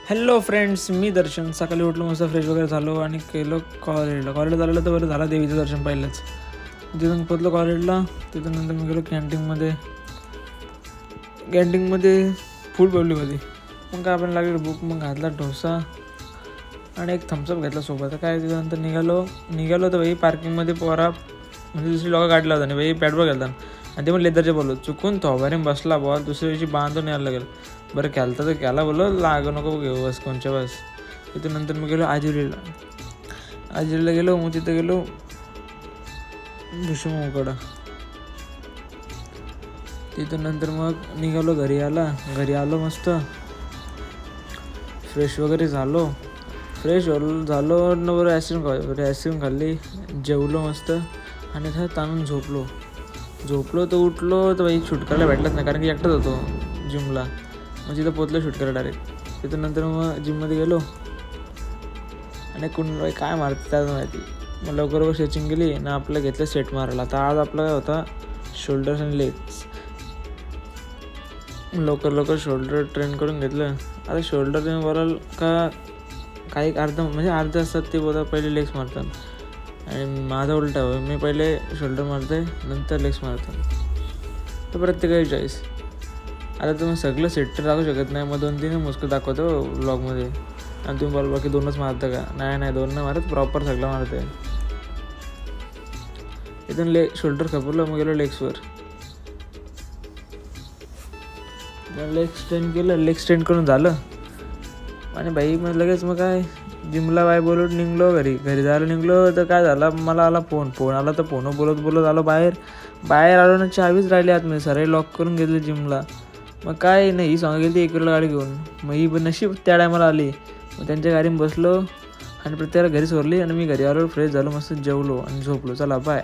Hello friends, मी दर्शन. सकाळी उठलो, मस्त फ्रेश वगैरे झालो आणि गेलो कॉलेजला झालेलं तर बरं झालं, देवीचं दर्शन पाहिलंच. तिथून पोचलो कॉलेजला. तिथून नंतर मी गेलो कॅन्टीनमध्ये फूड पब्लिक होती. मग काय आपण लागले बुक, मग घातला डोसा आणि एक थम्सअप घेतला सोबत. काय त्याच्यानंतर निघालो तर भाई पार्किंगमध्ये म्हणजे दुसरी लोकं काढला होता आणि भाई पॅटबॉल घालतात आणि ते पण लेदरचे बोललो. चुकून थोबारीन बसला बॉल, दुसऱ्या दिवशी बांधून यायला लागेल. बरं खेळता तर खेळा, बोललो लागू नको घेऊ बस कोणच्या बस. तिथून नंतर मी गेलो आजिरीला गेलो. मग तिथं गेलो भुशमकडं. तिथून नंतर मग निघालो घरी आलो मस्त फ्रेश वगैरे झालो. बरं आईस्क्रीम खाल्ली, जेवलो मस्त आणि ताणून झोपलो तर उठलो तर बाई शूट करायला भेटलंच नाही, कारण की एकटाच होतो जिमला. मग तिथं पोचलो शूट करायला डायरेक्ट. तिथून नंतर मग जिममध्ये गेलो आणि बाई काय मारते त्याच माहिती. मग लवकर स्ट्रेचिंग केली आणि आपलं घेतलं सेट मारायला. तर आज आपला काय होता, शोल्डर्स आणि लेग्स. लवकर शोल्डर ट्रेन करून घेतलं. आता शोल्डर ट्रेन बोलाल का काही अर्धे असतात ते बोलतात पहिले लेग्स मारतात आणि माझा उलटा होय, मी पहिले शोल्डर मारते नंतर लेग्स मारतात. तर प्रत्येकाची चॉईस. आता तुम्ही सगळं सेट तर दाखवू शकत नाही, मग 2-3 मुस्कं दाखवतो व्लॉगमध्ये आणि तुम्ही बोल बाकी 2च मारतं का. नाही 2 नाही मारत, प्रॉपर सगळं मारते. इथून शोल्डर खपवलं, मग गेलो लेग्सवर. लेग स्ट्रेन करून झालं आणि भाई मग लगेच मग काय जिमला बाय बोलून निघलो. घरी जायला निघलो तर काय झालं, मला आला फोन आला तर फोन बोलत आलो बाहेर आलो ना, चावीच राहिली आतमध्ये. सराई लॉक करून घेतली जिमला. मग काय नाही, ही सांगा गेली 1 किलो गाडी घेऊन. मग ही नशीब त्या टायमाला आली. मग त्यांच्या गाडीत बसलो आणि प्रत्येकाला घरी सोडली आणि मी घरी आलो, फ्रेश झालो, मस्त जेवलो आणि झोपलो. चला बाय.